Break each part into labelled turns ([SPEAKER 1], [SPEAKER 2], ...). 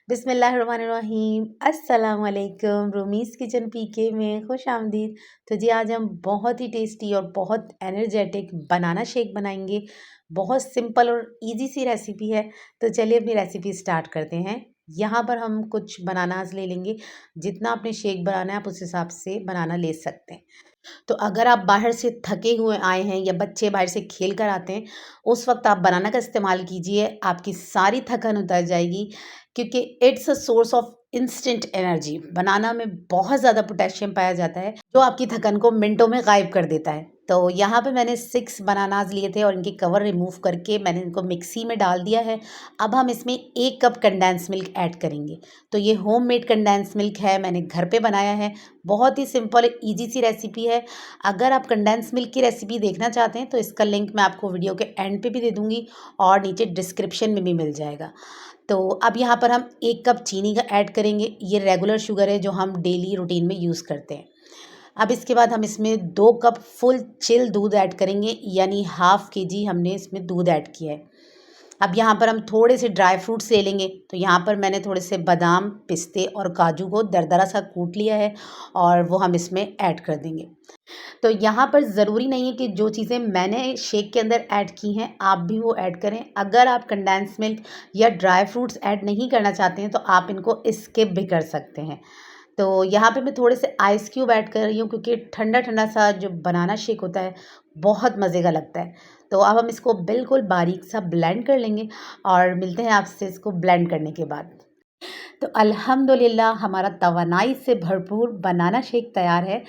[SPEAKER 1] बिस्मिल्लाहिर्रहमानिर्रहीम। अस्सलाम वालेकुम। रूमीज़ किचन पीके में खुश आमदीद। तो जी आज हम बहुत ही टेस्टी और बहुत एनर्जेटिक बनाना शेक बनाएंगे। बहुत सिंपल और इजी सी रेसिपी है। तो चलिए अपनी रेसिपी स्टार्ट करते हैं। यहाँ पर हम कुछ बनानास ले लेंगे। जितना आपने शेक बनाना है आप उस हिसाब से बनाना ले सकते हैं। तो अगर आप बाहर से थके हुए आए हैं या बच्चे बाहर से खेल कर आते हैं, उस वक्त आप बनाना का इस्तेमाल कीजिए, आपकी सारी थकान उतर जाएगी। क्योंकि it's a source of instant energy. Banana में बहुत ज़्यादा पोटेशियम पाया जाता है जो आपकी थकान को मिनटों में गायब कर देता है। तो यहाँ पे मैंने 6 बनानास लिए थे और इनके कवर रिमूव करके मैंने इनको मिक्सी में डाल दिया है। अब हम इसमें 1 कप कंडेंस मिल्क ऐड करेंगे। तो ये होममेड कंडेंस मिल्क है, मैंने घर पे बनाया है। बहुत ही सिंपल इजी सी रेसिपी है। अगर आप कंडेंस मिल्क की रेसिपी देखना चाहते हैं तो इसका लिंक मैं आपको वीडियो के एंड पे भी दे दूँगी और नीचे डिस्क्रिप्शन में भी मिल जाएगा। तो अब यहाँ पर हम 1 कप चीनी का ऐड करेंगे। ये रेगुलर शुगर है जो हम डेली रूटीन में यूज़ करते हैं। अब इसके बाद हम इसमें 2 कप फुल चिल दूध ऐड करेंगे, यानी हाफ़ केजी हमने इसमें दूध ऐड किया है। अब यहाँ पर हम थोड़े से ड्राई फ्रूट्स ले लेंगे। तो यहाँ पर मैंने थोड़े से बादाम, पिस्ते और काजू को दरदरा सा कूट लिया है और वो हम इसमें ऐड कर देंगे। तो यहाँ पर ज़रूरी नहीं है कि जो चीज़ें मैंने शेक के अंदर ऐड की हैं आप भी वो ऐड करें। अगर आप कंडेंस मिल्क या ड्राई फ्रूट्स ऐड नहीं करना चाहते हैं तो आप इनको स्किप भी कर सकते हैं। तो यहाँ पे मैं थोड़े से आइस क्यूब ऐड कर रही हूँ क्योंकि ठंडा ठंडा सा जो बनाना शेक होता है बहुत मज़े का लगता है। तो अब हम इसको बिल्कुल बारीक सा ब्लेंड कर लेंगे और मिलते हैं आपसे इसको ब्लेंड करने के बाद। तो अल्हम्दुलिल्लाह हमारा तवानाई से भरपूर बनाना शेक तैयार है।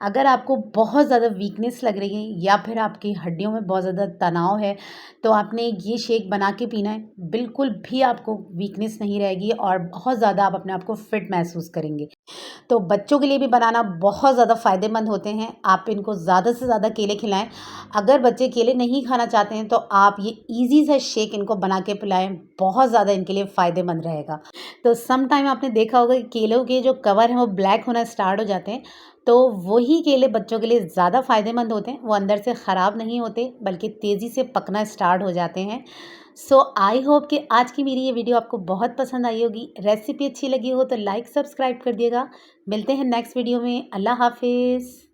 [SPEAKER 1] अगर आपको बहुत ज़्यादा वीकनेस लग रही है या फिर आपकी हड्डियों में बहुत ज़्यादा तनाव है तो आपने ये शेक बना के पीना है। बिल्कुल भी आपको वीकनेस नहीं रहेगी और बहुत ज़्यादा आप अपने आप को फिट महसूस करेंगे। तो बच्चों के लिए भी बनाना बहुत ज़्यादा फ़ायदेमंद होते हैं। आप इनको ज़्यादा से ज़्यादा केले खिलाएं। अगर बच्चे केले नहीं खाना चाहते हैं तो आप ये ईज़ी सा शेक इनको बना के पिलाएं, बहुत ज़्यादा इनके लिए फ़ायदेमंद रहेगा। तो सम टाइम आपने देखा होगा कि केलों के जो कवर हैं वो ब्लैक होना स्टार्ट हो जाते हैं। तो वही केले बच्चों के लिए ज़्यादा फ़ायदेमंद होते हैं। वो अंदर से ख़राब नहीं होते बल्कि तेज़ी से पकना स्टार्ट हो जाते हैं। सो आई होप कि आज की मेरी ये वीडियो आपको बहुत पसंद आई होगी। रेसिपी अच्छी लगी हो तो लाइक सब्सक्राइब कर दिएगा। मिलते हैं नेक्स्ट वीडियो में। अल्लाह हाफिज़।